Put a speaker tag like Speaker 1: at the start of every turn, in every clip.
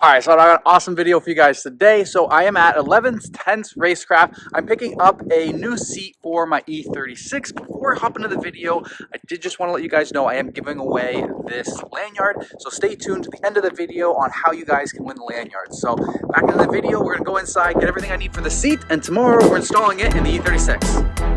Speaker 1: Alright, so I got an awesome video for you guys today. So I am at 11's Tents Racecraft. I'm picking up a new seat for my E36. Before I hop into the video, I did just want to let you guys know I am giving away this lanyard. So stay tuned to the end of the video on how you guys can win the lanyard. So back into the video, we're going to go inside, get everything I need for the seat, and tomorrow we're installing it in the E36.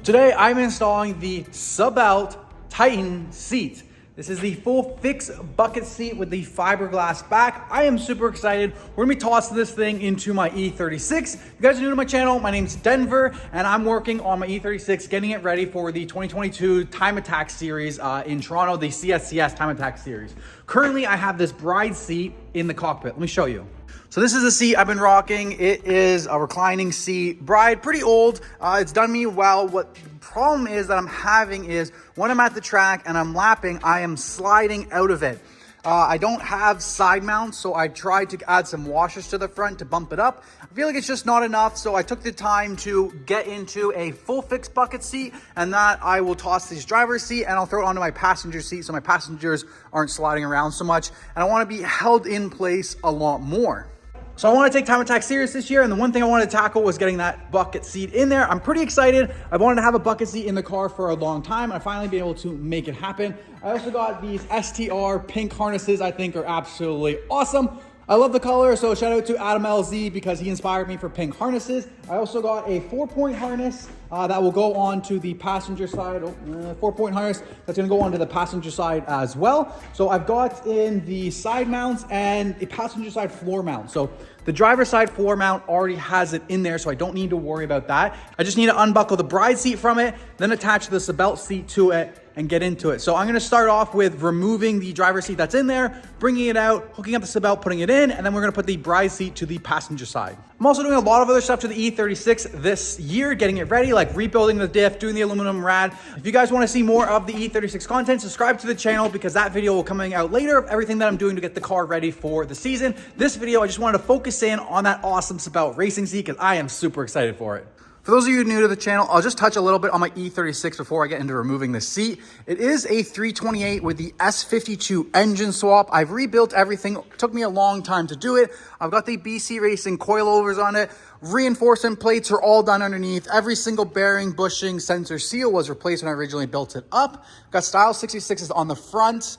Speaker 1: Today, I'm installing the Sabelt Titan seat. This is the full fixed bucket seat with the fiberglass back. I am super excited. We're gonna be tossing this thing into my E36. If you guys are new to my channel, my name's Denver, and I'm working on my E36, getting it ready for the 2022 Time Attack Series in Toronto, the CSCS Time Attack Series. Currently, I have this bride seat in the cockpit. Let me show you. So this is the seat I've been rocking. It is a reclining seat. Bride, pretty old. It's done me well. What the problem is that I'm having is when I'm at the track and I'm lapping, I am sliding out of it. I don't have side mounts, so I tried to add some washers to the front to bump it up. I feel like it's just not enough, so I took the time to get into a full fixed bucket seat, and that I will toss this driver's seat and I'll throw it onto my passenger seat so my passengers aren't sliding around so much. And I want to be held in place a lot more. So I want to take Time Attack serious this year, and the one thing I wanted to tackle was getting that bucket seat in there. I'm pretty excited. I've wanted to have a bucket seat in the car for a long time, and I finally been able to make it happen. I also got these STR pink harnesses I think are absolutely awesome. I love the color, so shout out to Adam LZ because he inspired me for pink harnesses. I also got a 4-point harness that will go on to the passenger side. 4-point harness that's going to go onto the passenger side as well. So I've got in the side mounts and a passenger side floor mount. So the driver's side floor mount already has it in there, so I don't need to worry about that. I just need to unbuckle the bride seat from it, then attach the Sabelt seat to it, and get into it. So I'm gonna start off with removing the driver's seat that's in there, bringing it out, hooking up the Sabelt, putting it in, and then we're gonna put the bride seat to the passenger side. I'm also doing a lot of other stuff to the E36 this year, getting it ready, like rebuilding the diff, doing the aluminum rad. If you guys wanna see more of the E36 content, subscribe to the channel because that video will be coming out later of everything that I'm doing to get the car ready for the season. This video, I just wanted to focus in on that awesome Sabelt racing seat because I am super excited for it. For those of you new to the channel, I'll just touch a little bit on my E36 before I get into removing the seat. It is a 328 with the S52 engine swap. I've rebuilt everything. It took me a long time to do it. I've got the BC Racing coilovers on it. Reinforcement plates are all done underneath. Every single bearing, bushing, sensor seal was replaced when I originally built it up. Got Style 66s on the front.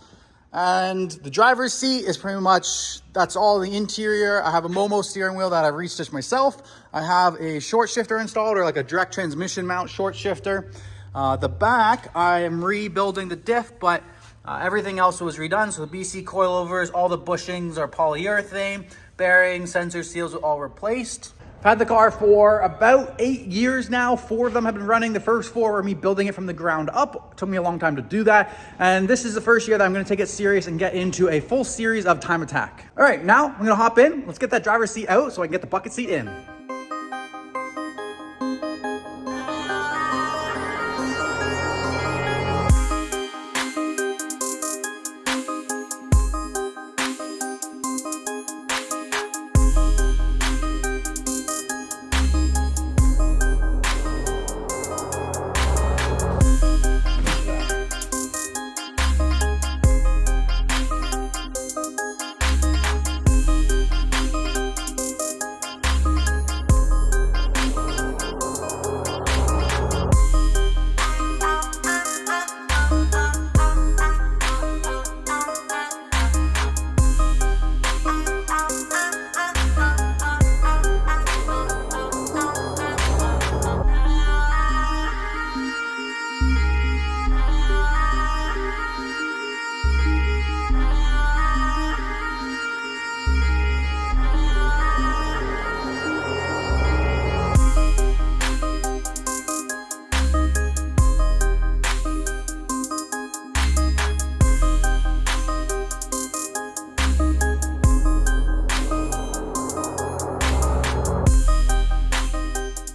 Speaker 1: And the driver's seat is pretty much, that's all the interior. I have a Momo steering wheel that I restitched myself. I have a short shifter installed, or like a direct transmission mount short shifter. The back, I am rebuilding the diff, but everything else was redone. So the BC coilovers, all the bushings are polyurethane, bearings, sensor seals are all replaced. I've had the car for about 8 years now. 4 of them have been running. The first 4 were me building it from the ground up. It took me a long time to do that. And this is the first year that I'm gonna take it serious and get into a full series of Time Attack. All right, now I'm gonna hop in. Let's get that driver's seat out so I can get the bucket seat in.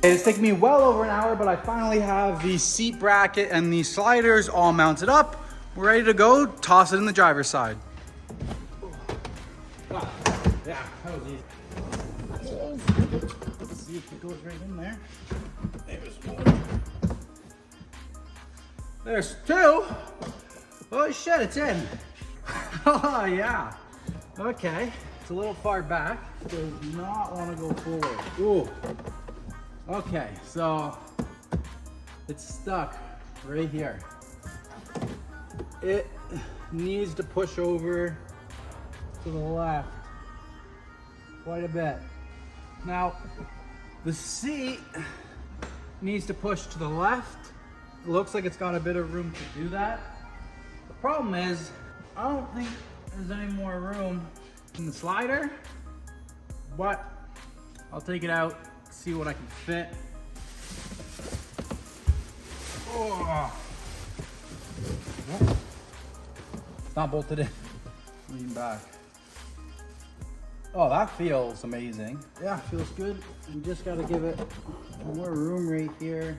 Speaker 1: It's taken me well over an hour, but I finally have the seat bracket and the sliders all mounted up. We're ready to go. Toss it in the driver's side. Yeah, that was easy. Let's see if it goes right in there. There's one. There's two. Oh shit, it's in. Oh yeah. Okay, it's a little far back. Does not want to go forward. Ooh. Okay, so it's stuck right here. It needs to push over to the left quite a bit. Now, the seat needs to push to the left. It looks like it's got a bit of room to do that. The problem is, I don't think there's any more room in the slider, but I'll take it out, see what I can fit. Oh. It's not bolted in. Lean back. Oh, that feels amazing. Yeah, feels good. You just gotta give it more room right here.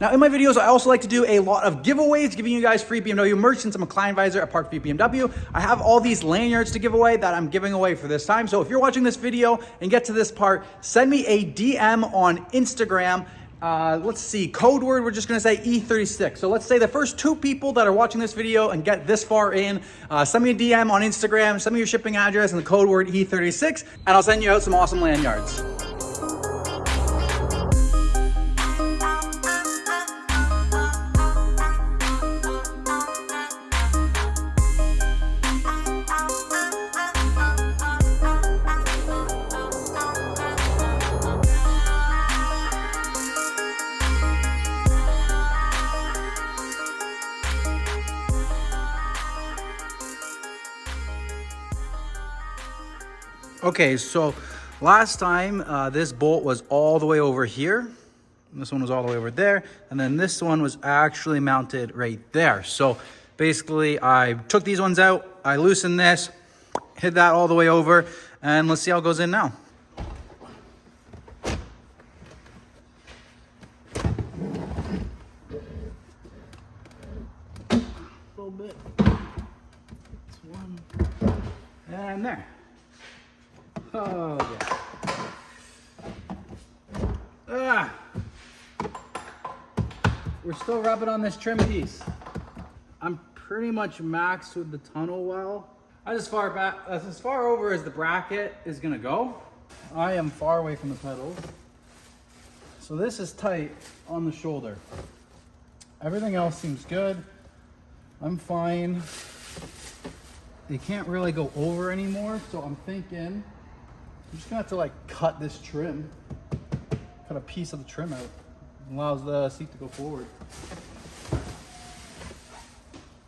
Speaker 1: Now, in my videos, I also like to do a lot of giveaways, giving you guys free BMW merch since I'm a client advisor at Park View BMW. I have all these lanyards to give away that I'm giving away for this time. So if you're watching this video and get to this part, send me a DM on Instagram. Let's see, code word, we're just gonna say E36. So let's say the first 2 people that are watching this video and get this far in, send me a DM on Instagram, send me your shipping address and the code word E36, and I'll send you out some awesome lanyards. Okay, so last time this bolt was all the way over here, and this one was all the way over there, and then this one was actually mounted right there. So basically I took these ones out, I loosened this, hid that all the way over, and let's see how it goes in now. A little bit. That's one. And there. Oh, yeah. We're still rubbing on this trim piece. I'm pretty much maxed with the tunnel well. That's as far over as the bracket is gonna go. I am far away from the pedals. So this is tight on the shoulder. Everything else seems good. I'm fine. They can't really go over anymore, so I'm thinking I'm just gonna have to like cut this trim, cut a piece of the trim out. It allows the seat to go forward.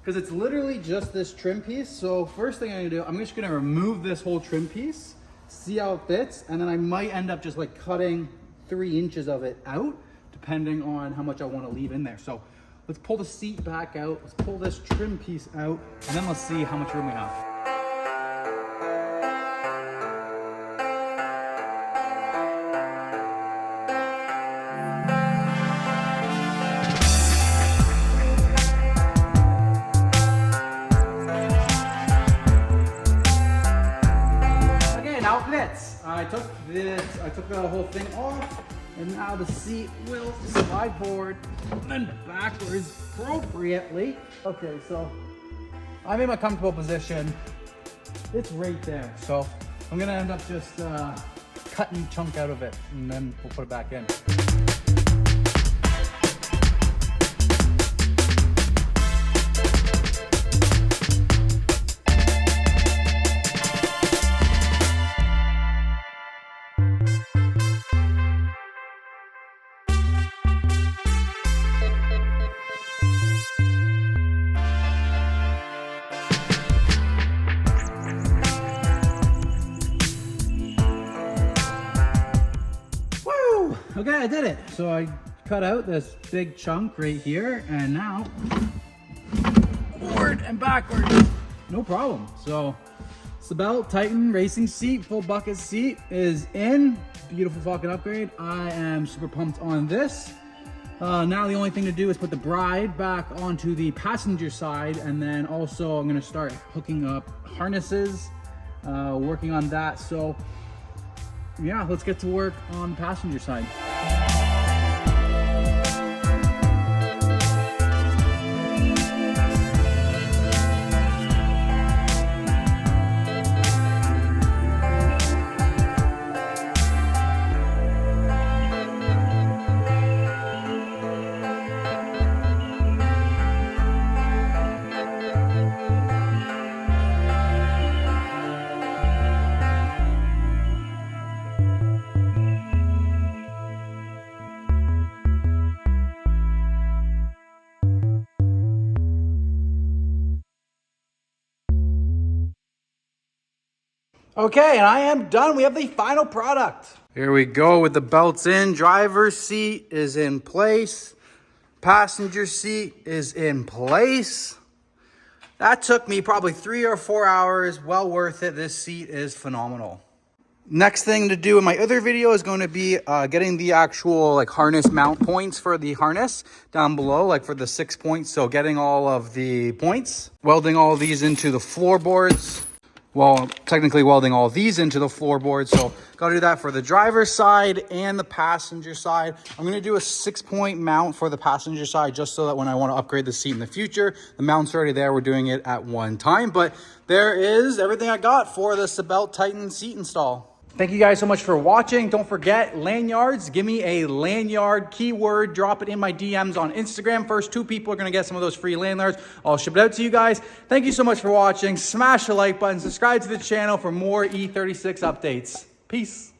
Speaker 1: Because it's literally just this trim piece. So first thing I'm gonna do, I'm just gonna remove this whole trim piece, see how it fits, and then I might end up just like cutting 3 inches of it out, depending on how much I wanna leave in there. So let's pull the seat back out, let's pull this trim piece out, and then let's see how much room we have. I took the whole thing off, and now the seat will slide forward and then backwards appropriately. Okay, so I'm in my comfortable position. It's right there. So I'm gonna end up just cutting a chunk out of it, and then we'll put it back in. Okay, I did it. So I cut out this big chunk right here, and now forward and backwards, no problem. So Sabelt Titan racing seat, full bucket seat is in. Beautiful fucking upgrade. I am super pumped on this. Now the only thing to do is put the bride back onto the passenger side, and then also I'm gonna start hooking up harnesses working on that. So yeah, let's get to work on the passenger side. Okay, and I am done. We have the final product. Here we go with the belts in. Driver's seat is in place. Passenger seat is in place. That took me probably 3 or 4 hours. Well worth it. This seat is phenomenal. Next thing to do in my other video is going to be getting the actual like harness mount points for the harness down below, like for the 6 points. So getting all of the points, welding all of these into the floorboards. Well, technically welding all these into the floorboard. So got to do that for the driver's side and the passenger side. I'm going to do a 6-point mount for the passenger side, just so that when I want to upgrade the seat in the future, the mount's already there. We're doing it at one time. But there is everything I got for the Sabelt Titan seat install. Thank you guys so much for watching. Don't forget, lanyards. Give me a lanyard keyword. Drop it in my DMs on Instagram. First 2 people are going to get some of those free lanyards. I'll ship it out to you guys. Thank you so much for watching. Smash the like button. Subscribe to the channel for more E36 updates. Peace.